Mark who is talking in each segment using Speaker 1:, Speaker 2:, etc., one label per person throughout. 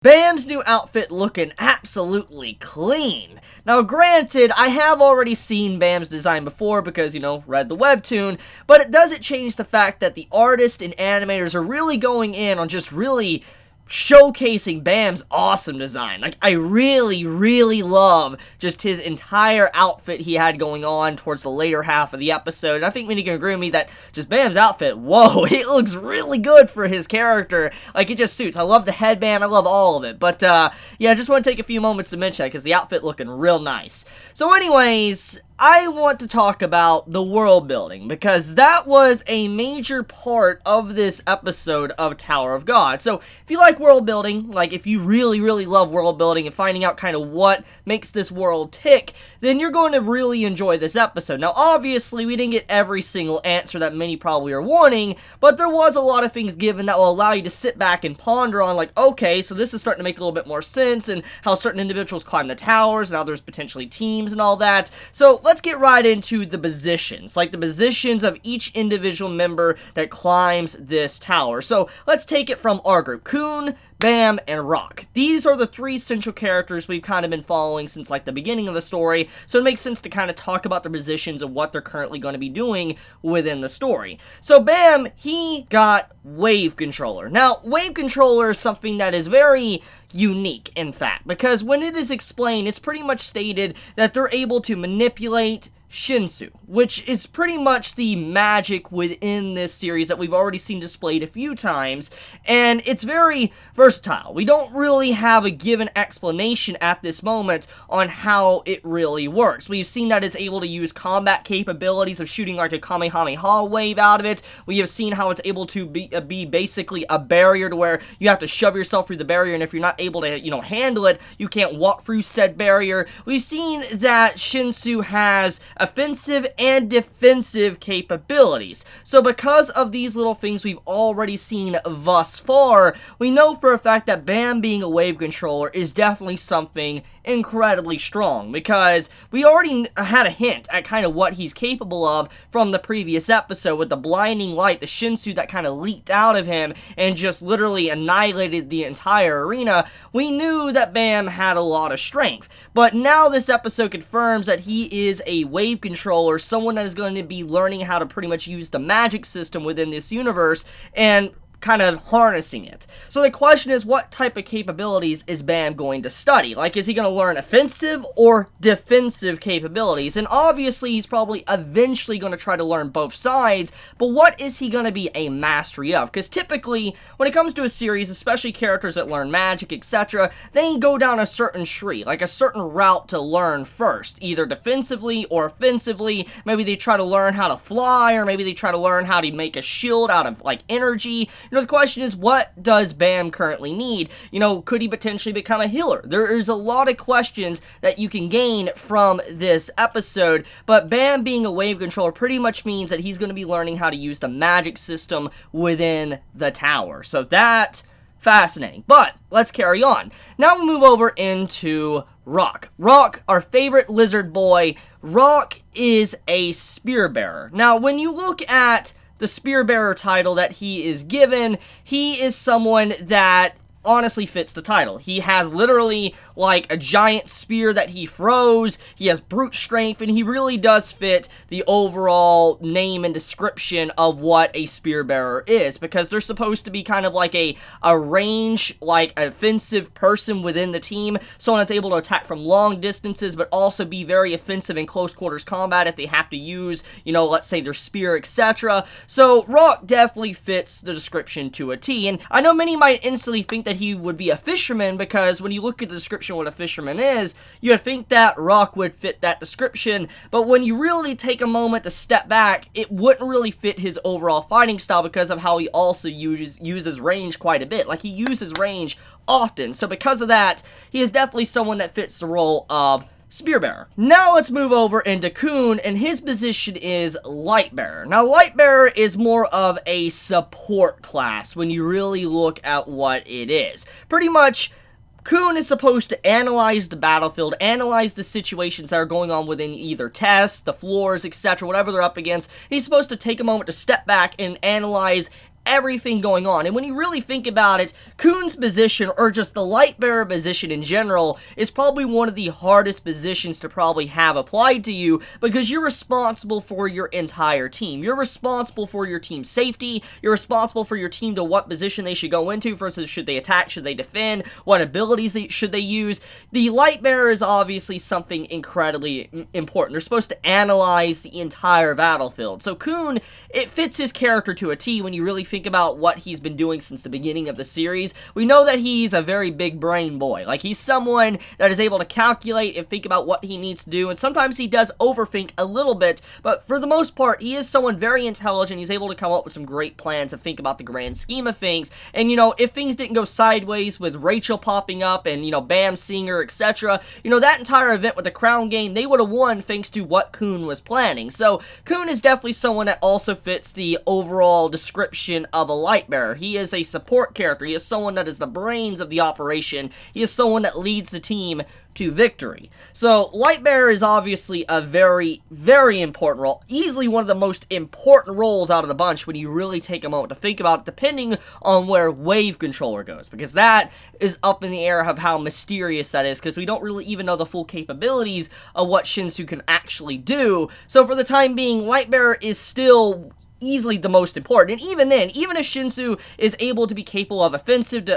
Speaker 1: Bam's new outfit looking absolutely clean. Now granted, I have already seen Bam's design before because, read the webtoon, but it doesn't change the fact that the artists and animators are really going in on just really showcasing Bam's awesome design. Like, I really love just his entire outfit he had going on towards the later half of the episode. And I think many can agree with me that just Bam's outfit, whoa, it looks really good for his character. Like, it just suits. I love the headband, I love all of it. But, yeah, I just want to take a few moments to mention that because the outfit looking real nice. So anyways, I want to talk about the world building because that was a major part of this episode of Tower of God. So if you like world building, like if you really love world building and finding out kind of what makes this world tick, then you're going to really enjoy this episode. Now obviously we didn't get every single answer that many probably are wanting, but there was a lot of things given that will allow you to sit back and ponder on like, okay, so this is starting to make a little bit more sense and how certain individuals climb the towers, now there's potentially teams and all that. So let's get right into the positions, like the positions of each individual member that climbs this tower. So let's take it from our group, Coon, Bam, and Rock. These are the three central characters we've kind of been following since like the beginning of the story, so it makes sense to kind of talk about their positions and what they're currently going to be doing within the story. So Bam, he got Wave Controller. Now, Wave Controller is something that is very unique, in fact, because when it is explained, it's pretty much stated that they're able to manipulate Shinsu, which is pretty much the magic within this series that we've already seen displayed a few times, and it's very versatile. We don't really have a given explanation at this moment on how it really works. We've seen that it's able to use combat capabilities of shooting like a Kamehameha wave out of it. We have seen how it's able to be basically a barrier to where you have to shove yourself through the barrier, and if you're not able to, handle it, you can't walk through said barrier. We've seen that Shinsu has offensive and defensive capabilities. So because of these little things we've already seen thus far, we know for a fact that Bam being a wave controller is definitely something incredibly strong, because we already had a hint at kind of what he's capable of from the previous episode with the blinding light, the Shinsu that kind of leaked out of him and just literally annihilated the entire arena. We knew that Bam had a lot of strength, but now this episode confirms that he is a wave controller, someone that is going to be learning how to pretty much use the magic system within this universe and kind of harnessing it. So the question is, what type of capabilities is Bam going to study? Like, is he going to learn offensive or defensive capabilities? And obviously, he's probably eventually going to try to learn both sides, but what is he going to be a mastery of? Because typically, when it comes to a series, especially characters that learn magic, etc., they go down a certain tree, like a certain route to learn first, either defensively or offensively. Maybe they try to learn how to fly, or maybe they try to learn how to make a shield out of, like, energy. The question is, what does Bam currently need? Could he potentially become a healer? There is a lot of questions that you can gain from this episode, but Bam being a wave controller pretty much means that he's going to be learning how to use the magic system within the tower. So that, fascinating. But let's carry on. Now we move over into Rock. Rock, our favorite lizard boy. Rock is a spear bearer. Now, when you look at the spear bearer title that he is given, he is someone that honestly fits the title. He has literally like a giant spear that he throws, he has brute strength, and he really does fit the overall name and description of what a spear bearer is, because they're supposed to be kind of like a range, like offensive person within the team, someone that's able to attack from long distances, but also be very offensive in close quarters combat if they have to use, let's say their spear, etc. So Rock definitely fits the description to a T, and I know many might instantly think that he would be a fisherman, because when you look at the description of what a fisherman is, you would think that Rock would fit that description, but when you really take a moment to step back, it wouldn't really fit his overall fighting style because of how he also uses range quite a bit. Like, he uses range often, so because of that, he is definitely someone that fits the role of Spearbearer. Now let's move over into Coon, and his position is Lightbearer. Now, Lightbearer is more of a support class when you really look at what it is. Pretty much, Coon is supposed to analyze the battlefield, analyze the situations that are going on within either tests, the floors, etc., whatever they're up against. He's supposed to take a moment to step back and analyze everything going on. And when you really think about it, Coon's position, or just the light bearer position in general, is probably one of the hardest positions to probably have applied to you, because you're responsible for your entire team. You're responsible for your team's safety. You're responsible for your team to what position they should go into. For instance, should they attack? Should they defend? What abilities should they use? The light bearer is obviously something incredibly important. They're supposed to analyze the entire battlefield. So Coon, it fits his character to a T when you really think about what he's been doing since the beginning of the series. We know that he's a very big brain boy. Like, he's someone that is able to calculate and think about what he needs to do, and sometimes he does overthink a little bit, but for the most part, he is someone very intelligent. He's able to come up with some great plans and think about the grand scheme of things. And, you know, if things didn't go sideways with Rachel popping up and, you know, Bam seeing her, etc., you know, that entire event with the crown game, they would have won thanks to what Coon was planning. So Coon is definitely someone that also fits the overall description of a light bearer. He is a support character. He is someone that is the brains of the operation. He is someone that leads the team to victory. So Lightbearer is obviously a very, very important role. Easily one of the most important roles out of the bunch when you really take a moment to think about it, depending on where Wave Controller goes, because that is up in the air of how mysterious that is, because we don't really even know the full capabilities of what Shinsu can actually do. So for the time being, Lightbearer is still easily the most important. And even then, even if Shinsu is able to be capable of offensive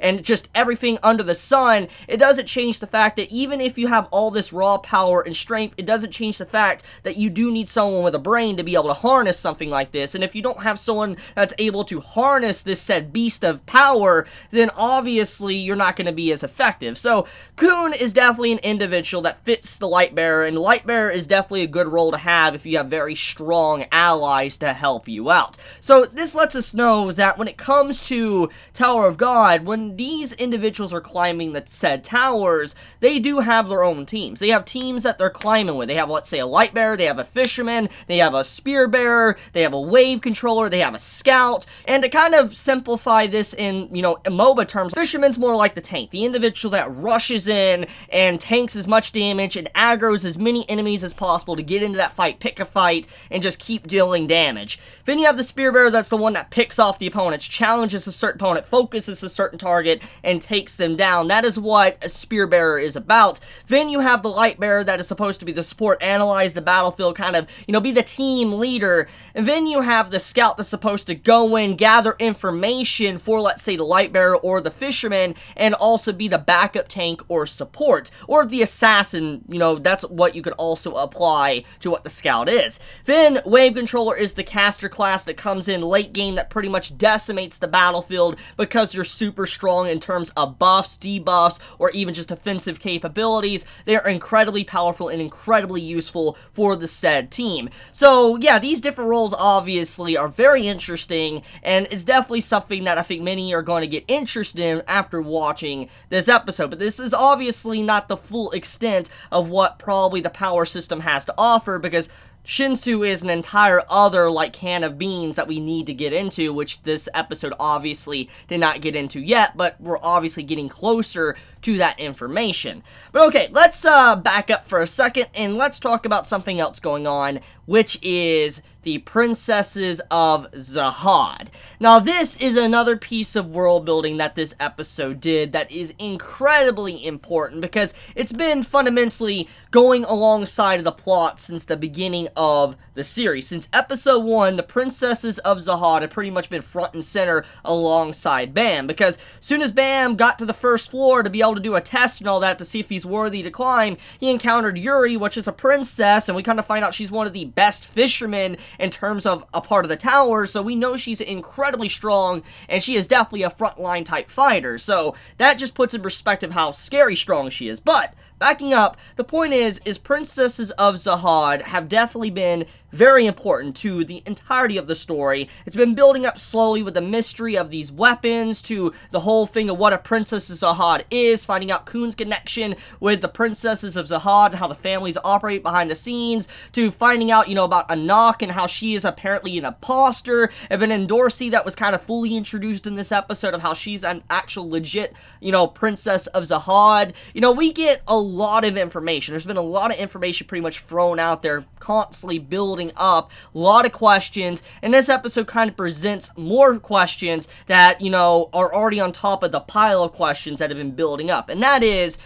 Speaker 1: and just everything under the sun, it doesn't change the fact that even if you have all this raw power and strength, it doesn't change the fact that you do need someone with a brain to be able to harness something like this. And if you don't have someone that's able to harness this said beast of power, then obviously you're not going to be as effective. So Coon is definitely an individual that fits the Lightbearer, and Lightbearer is definitely a good role to have if you have very strong allies to help you out. So this lets us know that when it comes to Tower of God, when these individuals are climbing the said towers, they do have their own teams. They have teams that they're climbing with. They have, let's say, a light bearer, they have a fisherman, they have a spear bearer, they have a wave controller, they have a scout. And to kind of simplify this in, you know, MOBA terms, fisherman's more like the tank, the individual that rushes in and tanks as much damage and aggroes as many enemies as possible to get into that fight, pick a fight, and just keep dealing damage. Then you have the spear bearer, that's the one that picks off the opponents, challenges a certain opponent, focuses a certain target, and takes them down. That is what a spear bearer is about. Then you have the light bearer that is supposed to be the support, analyze the battlefield, kind of, you know, be the team leader. And then you have the scout that's supposed to go in, gather information for, let's say, the light bearer or the fisherman, and also be the backup tank or support. Or the assassin, you know, that's what you could also apply to what the scout is. Then wave controller is the caster class that comes in late game that pretty much decimates the battlefield because you're super strong in terms of buffs, debuffs, or even just offensive capabilities. They're incredibly powerful and incredibly useful for the said team. So yeah, these different roles obviously are very interesting, and it's definitely something that I think many are going to get interested in after watching this episode. But this is obviously not the full extent of what probably the power system has to offer, because Shinsu is an entire other, like, can of beans that we need to get into, which this episode obviously did not get into yet, but we're obviously getting closer to that information. But okay, let's back up for a second, and let's talk about something else going on, which is the Princesses of Zahad. Now, this is another piece of world building that this episode did that is incredibly important, because it's been fundamentally going alongside of the plot since the beginning of the series. Since episode 1, the Princesses of Zahad have pretty much been front and center alongside Bam, because as soon as Bam got to the first floor to be able to do a test and all that to see if he's worthy to climb, he encountered Yuri, which is a princess, and we kind of find out she's one of the best fishermen in terms of a part of the tower, so we know she's incredibly strong, and she is definitely a frontline type fighter, so that just puts in perspective how scary strong she is. But backing up, the point is Princesses of Zahad have definitely been very important to the entirety of the story. It's been building up slowly with the mystery of these weapons, to the whole thing of what a Princess of Zahad is, finding out Coon's connection with the Princesses of Zahad and how the families operate behind the scenes, to finding out, you know, about Anak and how she is apparently an imposter, and then Endorsi that was kind of fully introduced in this episode of how she's an actual legit, you know, Princess of Zahad. You know, we get a lot of information. There's been a lot of information pretty much thrown out there, constantly building building up a lot of questions, and this episode kind of presents more questions that, you know, are already on top of the pile of questions that have been building up, and that is,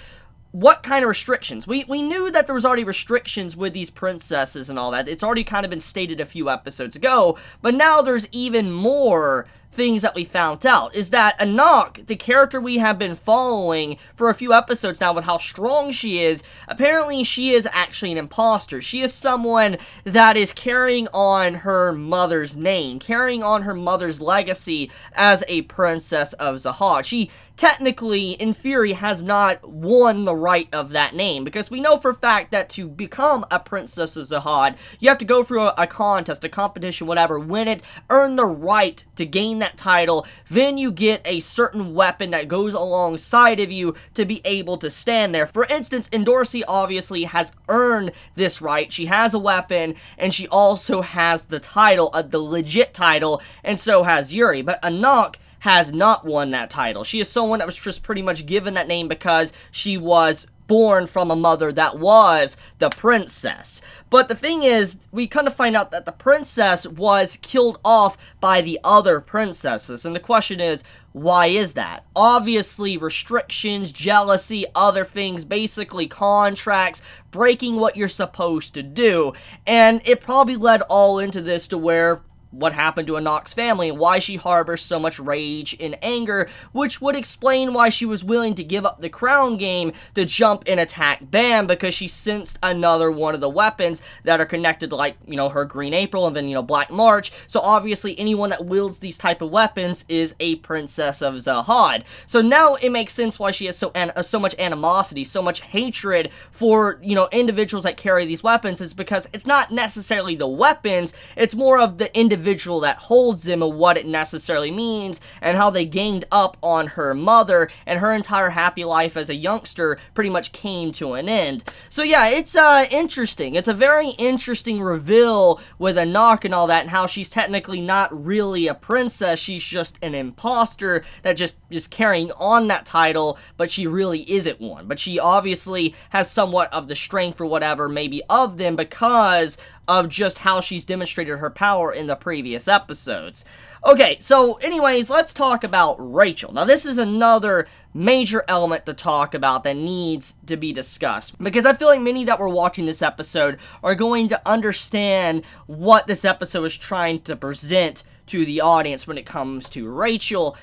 Speaker 1: what kind of restrictions? We knew that there was already restrictions with these princesses and all that. It's already kind of been stated a few episodes ago, but now there's even more things that we found out, is that Anak, the character we have been following for a few episodes now with how strong she is, apparently she is actually an imposter. She is someone that is carrying on her mother's name, carrying on her mother's legacy as a princess of Zahad. She technically, in theory, has not won the right of that name, because we know for a fact that to become a princess of Zahad, you have to go through a contest, a competition, whatever, win it, earn the right to gain that title, then you get a certain weapon that goes alongside of you to be able to stand there. For instance, Endorsi obviously has earned this right. She has a weapon, and she also has the title, the legit title, and so has Yuri. But Anak has not won that title. She is someone that was just pretty much given that name because she was born from a mother that was the princess. But the thing is, we kind of find out that the princess was killed off by the other princesses, and the question is, why is that? Obviously, restrictions, jealousy, other things, basically contracts, breaking what you're supposed to do, and it probably led all into this to where what happened to Anak's family and why she harbors so much rage and anger, which would explain why she was willing to give up the crown game to jump and attack Bam, because she sensed another one of the weapons that are connected to, like, you know, her Green April and then, you know, Black March. So obviously anyone that wields these type of weapons is a princess of Zahad. So now it makes sense why she has so much animosity, so much hatred for, you know, individuals that carry these weapons, is because it's not necessarily the weapons, it's more of the individual that holds them and what it necessarily means and how they ganged up on her mother, and her entire happy life as a youngster pretty much came to an end. So yeah, it's interesting. It's a very interesting reveal with Anak and all that, and how she's technically not really a princess, she's just an imposter that just is carrying on that title, but she really isn't one. But she obviously has somewhat of the strength or whatever maybe of them because of just how she's demonstrated her power in the previous episodes. Okay, so anyways, let's talk about Rachel. Now, this is another major element to talk about that needs to be discussed, because I feel like many that were watching this episode are going to understand what this episode is trying to present to the audience when it comes to Rachel.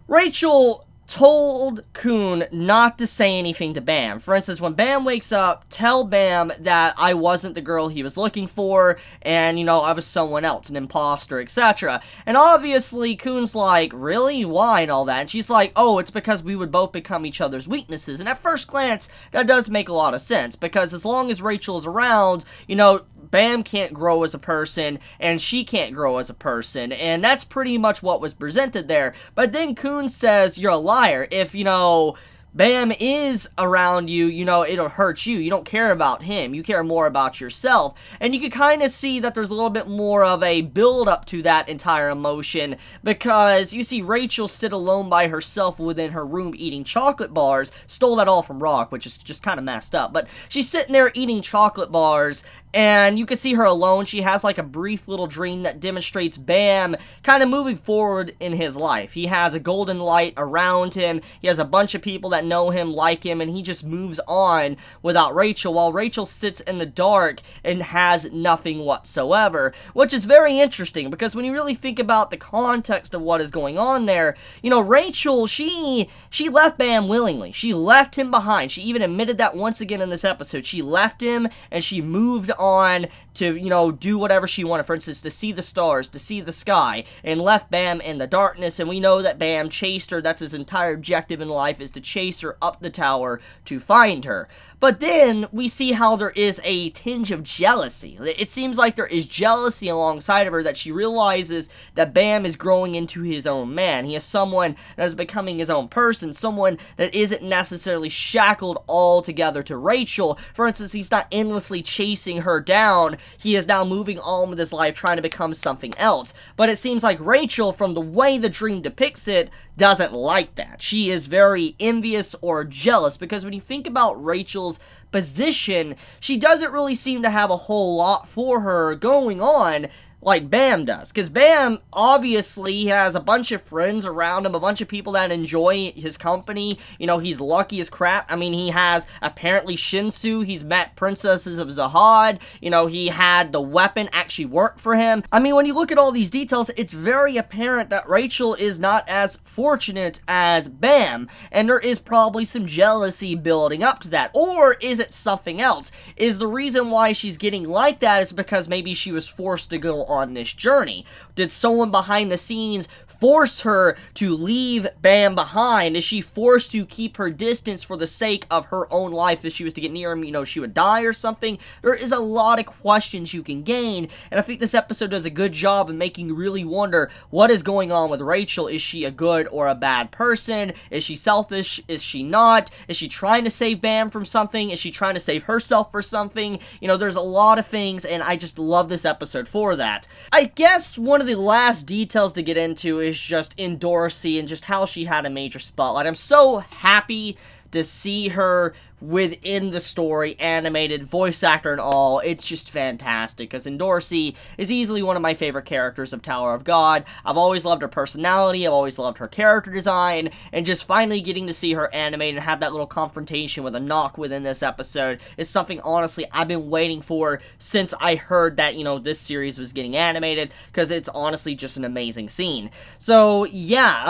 Speaker 1: Rachel told Coon not to say anything to Bam. For instance, when Bam wakes up, tell Bam that I wasn't the girl he was looking for, and, you know, I was someone else, an imposter, etc. And obviously, Coon's like, really? Why? And all that. And she's like, oh, it's because we would both become each other's weaknesses. And at first glance, that does make a lot of sense, because as long as Rachel's around, you know, Bam can't grow as a person, and she can't grow as a person, and that's pretty much what was presented there. But then Coon says, you're a liar. If, you know, Bam is around you, you know, it'll hurt you. You don't care about him. You care more about yourself. And you can kind of see that there's a little bit more of a build-up to that entire emotion, because you see Rachel sit alone by herself within her room eating chocolate bars. Stole that all from Rock, which is just kind of messed up. But she's sitting there eating chocolate bars, and you can see her alone. She has like a brief little dream that demonstrates Bam kind of moving forward in his life. He has a golden light around him. He has a bunch of people that know him, like him, and he just moves on without Rachel, while Rachel sits in the dark and has nothing whatsoever, which is very interesting, because when you really think about the context of what is going on there, you know, Rachel, she left Bam willingly. She left him behind. She even admitted that once again in this episode. She left him, and she moved on to, you know, do whatever she wanted. For instance, to see the stars, to see the sky, and left Bam in the darkness. And we know that Bam chased her. That's his entire objective in life, is to chase her up the tower to find her. But then we see how there is a tinge of jealousy. It seems like there is jealousy alongside of her, that she realizes that Bam is growing into his own man. He is someone that is becoming his own person, someone that isn't necessarily shackled altogether to Rachel. For instance, he's not endlessly chasing her down. He is now moving on with his life, trying to become something else. But it seems like Rachel, from the way the dream depicts it, doesn't like that. She is very envious or jealous, because when you think about Rachel's position, she doesn't really seem to have a whole lot for her going on like Bam does, because Bam obviously has a bunch of friends around him, a bunch of people that enjoy his company. You know, he's lucky as crap. I mean, he has apparently Shinsu, he's met Princesses of Zahad, you know, he had the weapon actually work for him. I mean, when you look at all these details, it's very apparent that Rachel is not as fortunate as Bam, and there is probably some jealousy building up to that. Or is it something else? Is the reason why she's getting like that is because maybe she was forced to go on this journey? Did someone behind the scenes force her to leave Bam behind? Is she forced to keep her distance for the sake of her own life? If she was to get near him, you know, she would die or something? There is a lot of questions you can gain, and I think this episode does a good job in making you really wonder what is going on with Rachel. Is she a good or a bad person? Is she selfish? Is she not? Is she trying to save Bam from something? Is she trying to save herself for something? You know, there's a lot of things, and I just love this episode for that. I guess one of the last details to get into is just in Dorsey and just how she had a major spotlight. I'm so happy to see her within the story, animated, voice actor and all. It's just fantastic, because Dorsey is easily one of my favorite characters of Tower of God. I've always loved her personality, I've always loved her character design, and just finally getting to see her animated and have that little confrontation with a knock within this episode is something, honestly, I've been waiting for since I heard that, you know, this series was getting animated, because it's honestly just an amazing scene. So, yeah,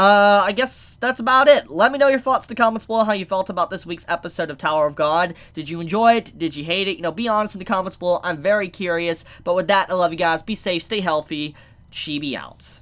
Speaker 1: I guess that's about it. Let me know your thoughts in the comments below, how you felt about this week's episode of Tower of God. Did you enjoy it? Did you hate it? You know, be honest in the comments below. I'm very curious. But with that, I love you guys. Be safe, stay healthy. Chibi out.